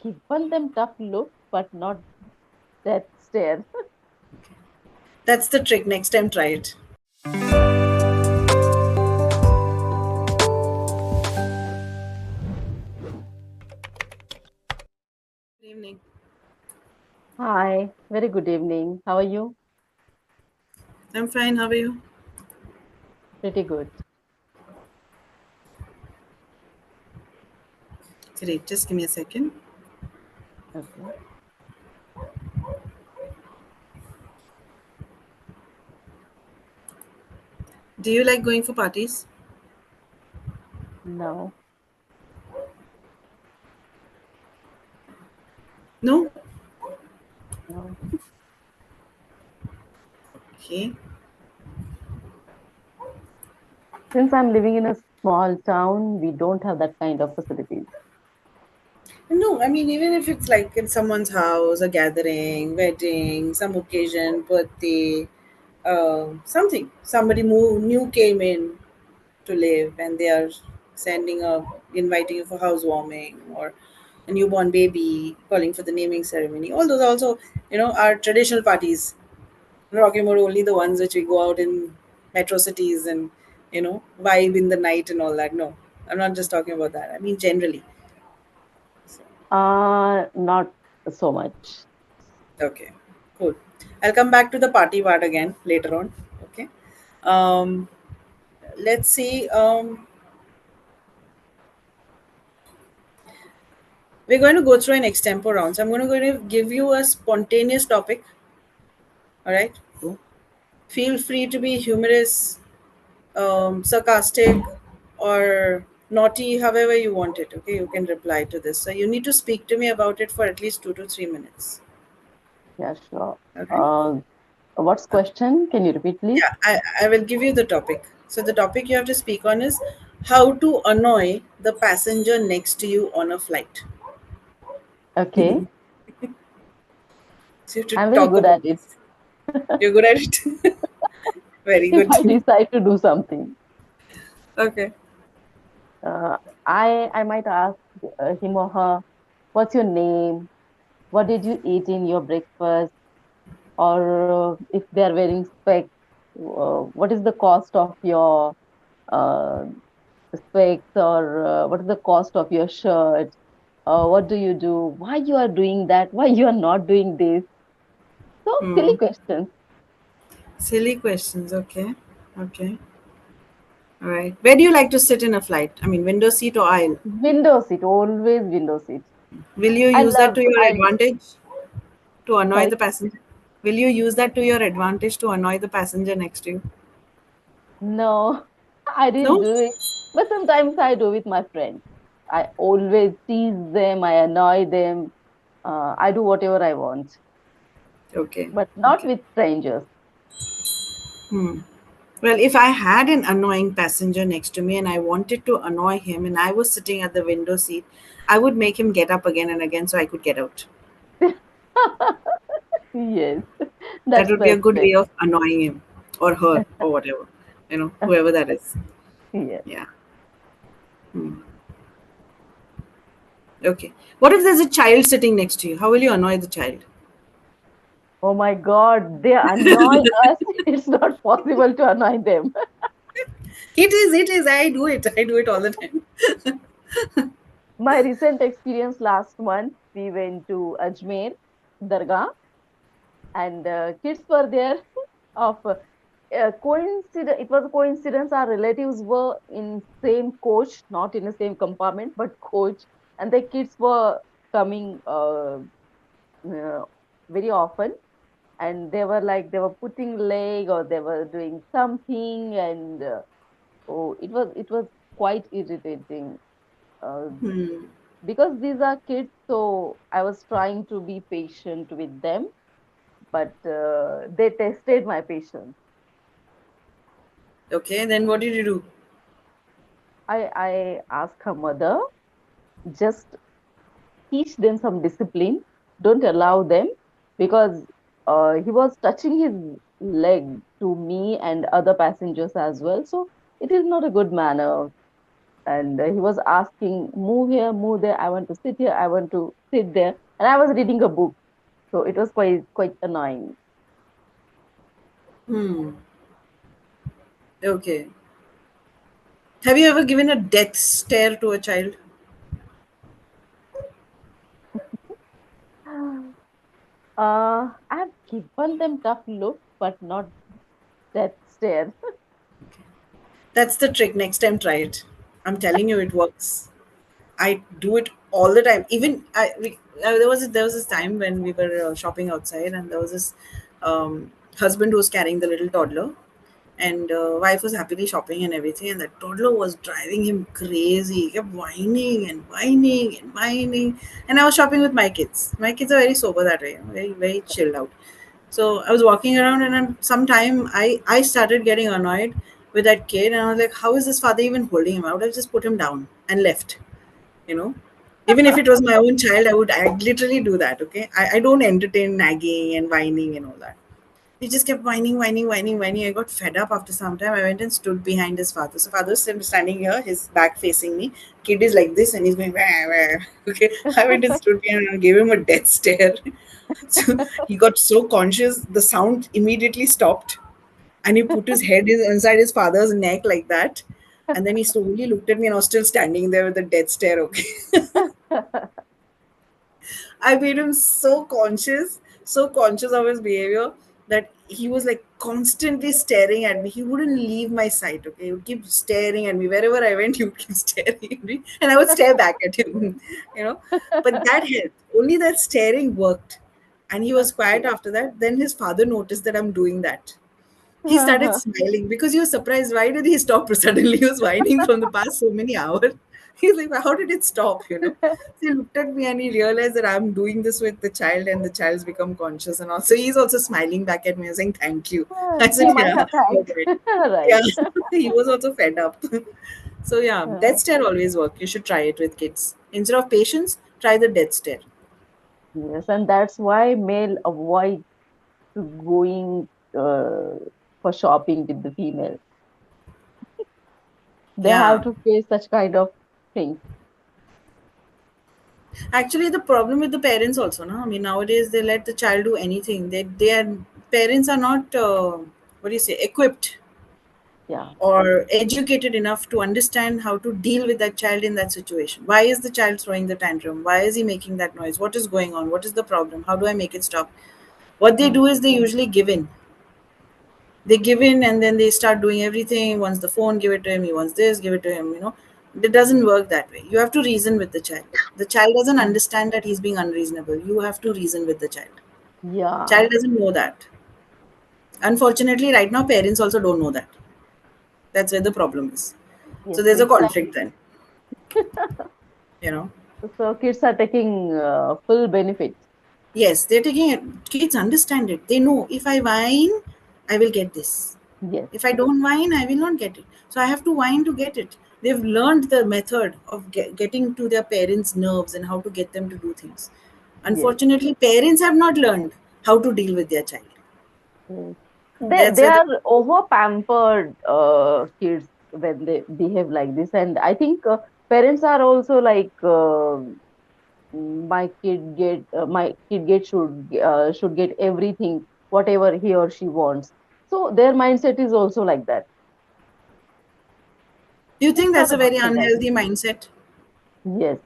given them tough look, but not death stare. That's the trick. Next time, try it. Good evening. Hi, very good evening. How are you? I'm fine. How are you? Pretty good. Great. Just give me a second. Okay. Do you like going for parties? No, No? no. Okay. Since I'm living in a small town, we don't have that kind of facilities. No, I mean, even if it's like in someone's house, a gathering, wedding, some occasion, birthday, somebody new came in to live and they are inviting you for housewarming or a newborn baby, calling for the naming ceremony. All those also, are traditional parties. I'm not talking about only the ones which we go out in metro cities and, vibe in the night and all that. No, I'm not just talking about that. I mean, generally. So, Not so much. okay, cool. I'll come back to the party part again later on. Okay. Um, let's see. We're going to go through an extempo round. So I'm going to give you a spontaneous topic. All right. Okay. Feel free to be humorous, sarcastic, or naughty, however you want it. Okay. You can reply to this. So you need to speak to me about it for at least 2 to 3 minutes. Yeah, sure. Okay. Uh, what's question? Can you repeat, please? Yeah. I will give you the topic. So the topic you have to speak on is how to annoy the passenger next to you on a flight. Okay. So you have to I'm very talk good about at it. this. You're good at it. Very If good. I decide to do something, Okay. uh, I might ask him or her, "What's your name? What did you eat in your breakfast?" Or if they are wearing specs, what is the cost of your uh, specs, or what is the cost of your shirt? What do you do? Why you are doing that? Why you are not doing this? So silly Hmm. questions. Silly questions. Okay. Okay. All right. Where do you like to sit in a flight? I mean, window seat or aisle? Window seat, always window seat. Will you I use that love. to your I advantage to annoy sorry. the passenger? Will you use that to your advantage to annoy the passenger next to you? No, I didn't No? do it. But sometimes I do with my friends. I always tease them. I annoy them. I do whatever I want, Okay. but not Okay. with strangers. Hmm. Well, if I had an annoying passenger next to me and I wanted to annoy him and I was sitting at the window seat, I would make him get up again and again so I could get out. Yes, That that's would be a best good way. way of annoying him or her or whatever, whoever that is. Yes. Yeah. Hmm. Okay. What if there's a child sitting next to you? How will you annoy the child? Oh my God, they annoy us. It's not possible to annoy them. It is. I do it. I do it all the time. My recent experience last month, we went to Ajmer Dargah, and kids were there. Of coincidence, it was a coincidence. Our relatives were in same coach, not in the same compartment, but coach, and the kids were coming uh, very often, and they were like they were putting leg or they were doing something, and oh, it was quite irritating. Uh, because these are kids, so I was trying to be patient with them, but they tested my patience. Okay. Then what did you do? I asked her mother, just teach them some discipline. Don't allow them, because he was touching his leg to me and other passengers as well. So it is not a good manner. and he was asking, "Move here, move there. I want to sit here. I want to sit there." And I was reading a book, so it was quite annoying. Hmm. Okay. Have you ever given a death stare to a child? I've given them tough look, but not death stare. That's the trick. Next time, try it. I'm telling you, it works. I do it all the time. Even there was this time when we were shopping outside, and there was this husband who was carrying the little toddler, and wife was happily shopping and everything, and that toddler was driving him crazy. He kept whining and whining and whining, and I was shopping with my kids. My kids are very sober that way, very very chilled out. So I was walking around, and then sometime I started getting annoyed with that kid, and I was like, how is this father even holding him? I would have just put him down and left, you know. Even if it was my own child, I'd literally do that. Okay, I don't entertain nagging and whining and all that. He just kept whining, whining, whining, whining. I got fed up after some time. I went and stood behind his father. So father's standing here, his back facing me. Kid is like this, and he's going wah, wah. Okay. I went and stood behind and gave him a death stare. So he got so conscious, the sound immediately stopped, and he put his head inside his father's neck like that. And then he slowly looked at me, and I was still standing there with a death stare. Okay. I made him so conscious of his behavior that he was like constantly staring at me. He wouldn't leave my sight. Okay, he would keep staring at me wherever I went. He would keep staring at me, and I would stare back at him. You know, but that helped. Only that staring worked, and he was quiet Okay. after that. Then his father noticed that I'm doing that. He started smiling because he was surprised. Why did he stop suddenly? He was whining from the past so many hours. He's like, how did it stop? So he looked at me and he realized that I'm doing this with the child, and the child's become conscious. And also, he's also smiling back at me and saying, thank you. I He said, might yeah, have you're thanked. right. Yeah, Right. he was also fed up. So, yeah, Uh, death stare always work. You should try it with kids. Instead of patience, try the death stare. yes, and that's why male avoid to going for shopping with the female. They have Yeah. to face such kind of things. Actually, the problem with the parents also, no? I mean, nowadays they let the child do anything. They are parents are not what do you say equipped Yeah. or educated enough to understand how to deal with that child in that situation. Why is the child throwing the tantrum? Why is he making that noise? What is going on? What is the problem? How do I make it stop? What they Mm. do is they usually give in. They give in, and then they start doing everything. He wants the phone, give it to him. He wants this, give it to him. It doesn't work that way. You have to reason with the child. The child doesn't Mm. understand that he's being unreasonable. You have to reason with the child. Yeah. Child doesn't know that. Unfortunately, right now parents also don't know that. That's where the problem is. So Yes, there's a conflict exactly. then. You know. So kids are taking full benefits. Yes, they're taking it. Kids understand it. They know if I whine, I will get this. Yes, If I don't whine, I will not get it. So I have to whine to get it. They've learned the method of getting to their parents' nerves and how to get them to do things. yes, Unfortunately, parents have not learned how to deal with their child. yes. They That's they where the are over pampered kids when they behave like this, and I think parents are also like my kid get should get everything whatever he or she wants. So their mindset is also like that. Do you It's think not that's a a good very thing, I unhealthy think. mindset? Yes,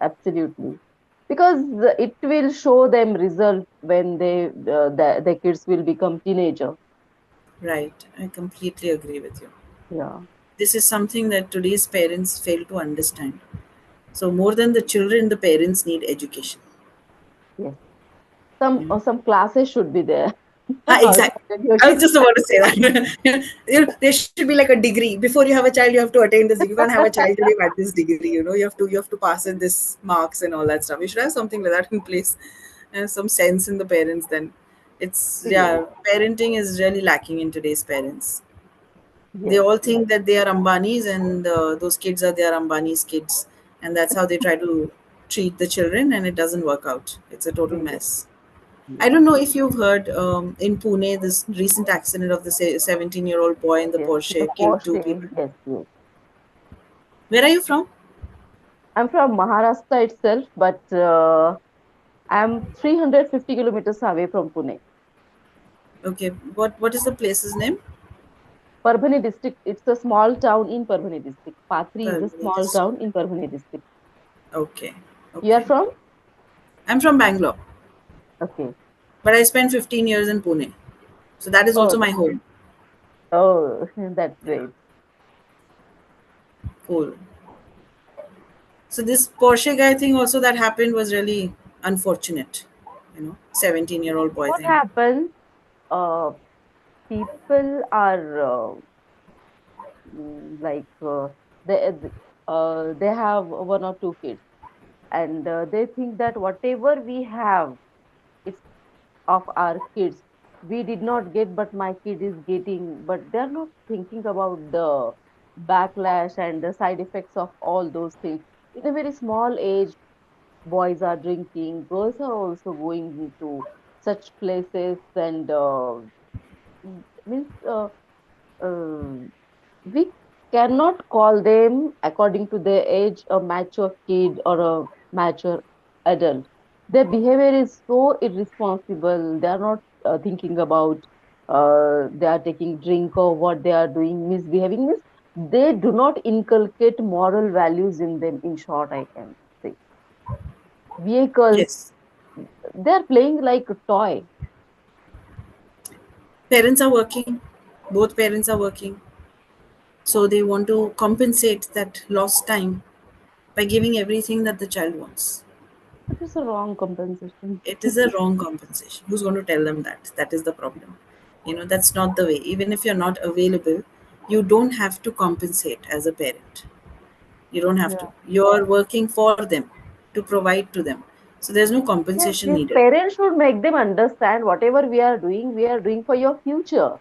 absolutely. Because it will show them result when the kids will become teenager. Right. I completely agree with you. Yeah, This is something that today's parents fail to understand. So more than the children, the parents need education. yes. You know? Some classes should be there. Exactly. Attend your I was kids' just about to say classes. that. There should be like a degree. Before you have a child, you have to attain this degree. You can't have a child till you've had this degree. You have to pass in this marks and all that stuff. You should have something like that in place, and some sense in the parents. Then it's Yes, yeah, parenting is really lacking in today's parents. They yes, all yes, think that they are Ambanis, and those kids are their Ambani's kids, and that's how they try to treat the children, and it doesn't work out. It's a total yes, mess. I yes, don't know if you've heard in Pune this recent accident of the 17-year-old boy in the yes. The Porsche killed two Porsche, people. yes, yes. Where are you from? I'm from Maharashtra itself, but I'm 350 kilometers away from Pune. Okay. What is the place's name? Parbhani district, it's a small town in Parbhani district. Patri is a Parvati small district. town in Parbhani district. Okay. You are Okay. from? I'm from Bangalore, Okay. but I spent 15 years in Pune. So that is Oh, also my home. oh, that's Yeah. great. Cool. So this Porsche guy thing also that happened was really unfortunate. 17-year-old boy What thing. happens? Uh, People are like they have one or two kids, and they think that whatever we have, it's of our kids. We did not get, but my kid is getting. But they're not thinking about the backlash and the side effects of all those things. In a very small age, boys are drinking, girls are also going to such places, and means we cannot call them according to their age a mature kid or a mature adult. Their behavior is so irresponsible. They are not thinking about they are taking drink or what they are doing, misbehaving. Means they do not inculcate moral values in them. In short, I can say vehicles. Yes. They are playing like a toy. Parents are working. Both parents are working. So they want to compensate that lost time by giving everything that the child wants. But it's a wrong compensation. It is a wrong compensation. Who's going to tell them that? That is the problem. That's not the way. Even if you're not available, you don't have to compensate as a parent. You don't have to. Yeah. You're working for them to provide to them. So there's no Yes, compensation yes. needed. Parents should make them understand whatever we are doing for your future.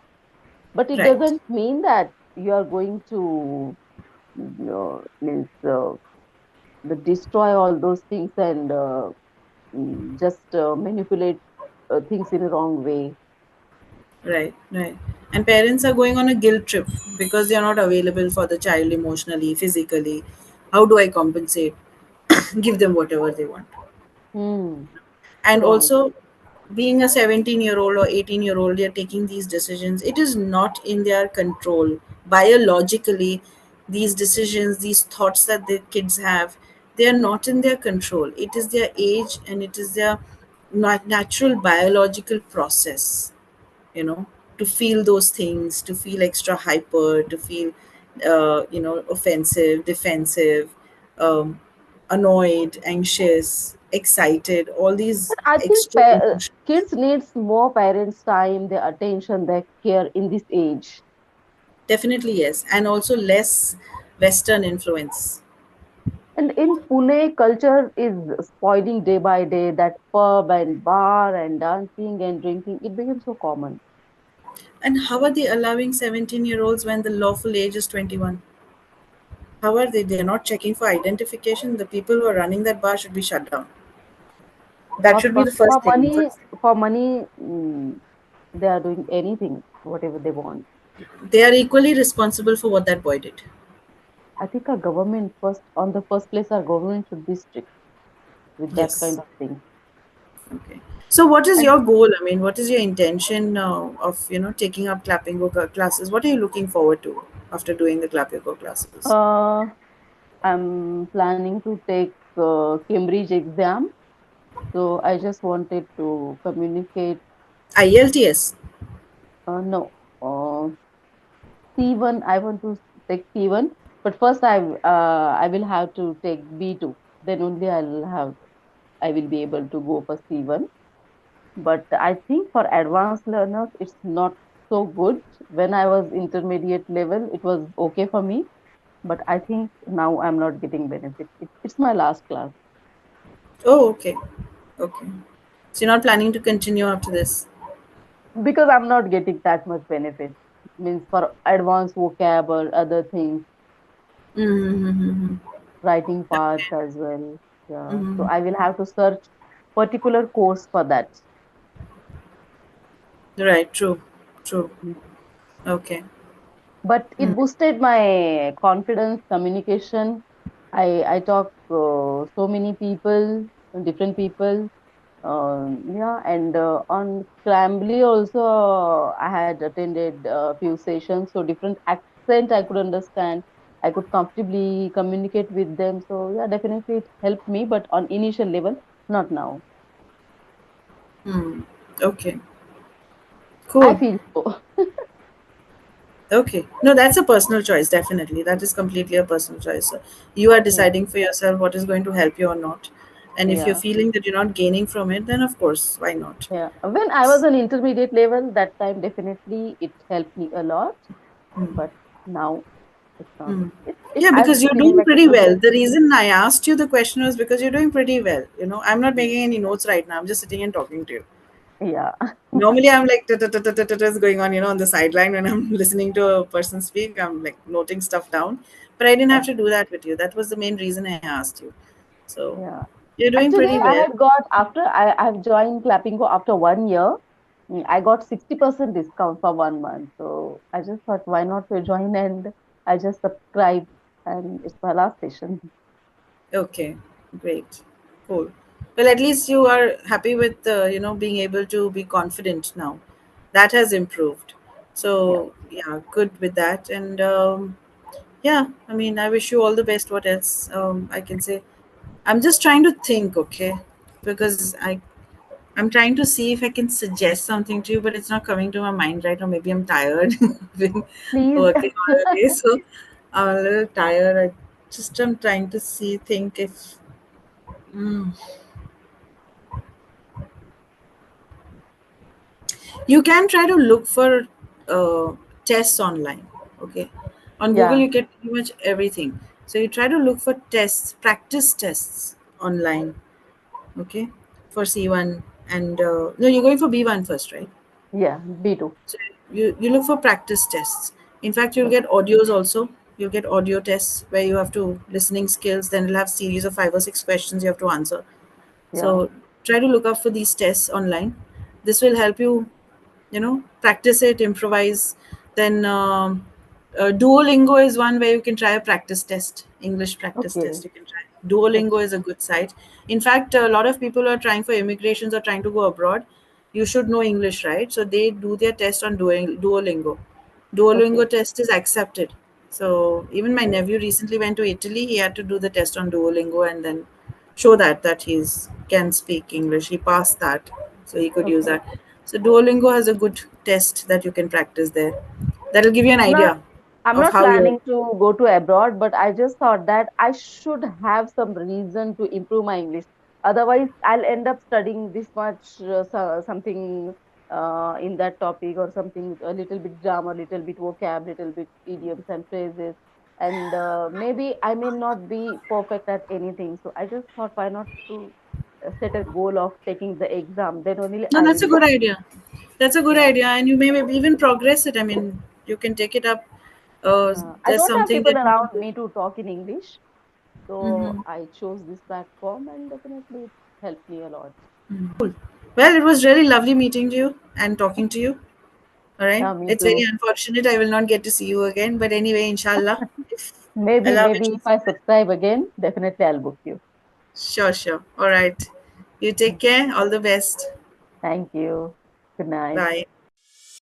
But it Right. doesn't mean that you are going to means destroy all those things and just manipulate things in a wrong way. Right, right. And parents are going on a guilt trip because they are not available for the child emotionally, physically. How do I compensate? Give them whatever they want. Hmm. And Wrong. also, being a 17-year-old or 18-year-old, they are taking these decisions. It is not in their control. Biologically, these decisions, these thoughts that the kids have, they are not in their control. It is their age and it is their natural biological process, you know to feel those things, to feel extra hyper, to feel offensive, defensive, um, annoyed, anxious, excited, all these But I think extra emotions. kids needs more parents' time, their attention, their care in this age. Definitely yes, and also less Western influence. And in Pune, culture is spoiling day by day. That pub and bar and dancing and drinking, it became so common. And how are they allowing 17-year-olds when the lawful age is 21? How are they? They're not checking for identification. The people who are running that bar should be shut down. That should be the For first thing. money, for money, they are doing anything, whatever they want. They are equally responsible for what that boy did. I think our government first, on the first place, our government should be strict with that kind Yes. of thing. Okay. So, what is And your goal? I mean, what is your intention of taking up clapping classes? What are you looking forward to after doing the clapping classes? uh, I'm planning to take Cambridge exam. So I just wanted to communicate. IELTS. No, C1. I want to take C1, but first I will have to take B2. Then only I will be able to go for C1. But I think for advanced learners, it's not so good. When I was intermediate level, it was okay for me. But I think now I'm not getting benefit. It's my last class Oh, okay. Okay. So you're not planning to continue after this. because I'm not getting that much benefit. Means for advanced vocab or other things, Mm-hmm. writing Okay. parts as well. Yeah. So Mm-hmm. I will have to search particular course for that. Right. True. True. Mm. Okay. but Mm. it boosted my confidence, communication. I talk so many people, different people. Yeah, and on Cambly also, I had attended a few sessions, so different accent I could understand. I could comfortably communicate with them. So yeah, definitely it helped me, but on initial level, not now. Mm. Okay. I Cool. feel so. Okay. No, that's a personal choice, definitely. That is completely a personal choice. So you are Yeah, deciding for yourself what is going to help you or not. And if you're yeah, feeling that you're not gaining from it, then of course, why not? yeah. When I was on intermediate level, that time definitely it helped me a lot. But now it's not. Mm. It Yeah, I'm because you're feeling doing like a pretty well. progress. The reason I asked you the question was because you're doing pretty well. I'm not making any notes right now. I'm just sitting and talking to you. Yeah, Normally, I'm like is going on, on the sideline when I'm listening to a person speak. I'm like noting stuff down, but I didn't have yeah, to do that with you. That was the main reason I asked you. So yeah. you're doing Actually, pretty I well. had got after I've joined Clapingo after 1 year. I got 60% discount for 1 month. So I just thought, why not to join? And I just subscribed, and it's my last session. Okay, great, cool. Well, at least you are happy with being able to be confident now. That has improved. Yeah, So yeah, good with that. And yeah, I mean, I wish you all the best. What else I can say? I'm just trying to think, okay, because I'm trying to see if I can suggest something to you, but it's not coming to my mind right now. Maybe I'm tired, been please. working all the day, so I'm a little tired. I'm trying to think if mm, you can try to look for tests online. Okay, on Google Yeah, you get pretty much everything. So you try to look for tests, practice tests online. Okay, for C1 and no, you're going for B1 first, right? yeah, B2. So you look for practice tests. In fact, you'll Okay. get audios also. You'll get audio tests where you have to listening skills. Then you'll have series of 5 or 6 questions you have to answer. Yeah. So try to look up for these tests online. This will help you, practice it, improvise. Then Duolingo is one where you can try a practice test, English practice Okay. test. You can try. Duolingo Okay. is a good site. In fact, a lot of people are trying for immigrations or trying to go abroad. You should know English, right? So they do their test on Duolingo. Okay. Duolingo test is accepted. So even my Okay. nephew recently went to Italy. He had to do the test on Duolingo and then show that he's can speak English. He passed that, so he could use Okay. that. So Duolingo has a good test that you can practice there. That'll give you an I'm not idea I'm of not how you're. planning to go to abroad, but I just thought that I should have some reason to improve my English. Otherwise, I'll end up studying this much something in that topic or something a little bit grammar, little bit vocab, little bit idioms and phrases, and maybe I may not be perfect at anything. So I just thought, why not to set a goal of taking the exam? Then only No, I that's a will. good idea. That's a good Yeah. idea, and you may maybe even progress it. I mean, you can take it up. I There's don't have something people that you can around do. me to talk in English. So Hmm. I chose this platform and definitely it helped me a lot. Well, it was really lovely meeting you and talking to you. All right. Yeah, me It's very too. unfortunate I will not get to see you again, but anyway, inshallah, if Maybe, Allah maybe if wishes. I subscribe again, definitely I'll book you. Sure, sure. All right. You take care. All the best. Thank you. Good night. Bye.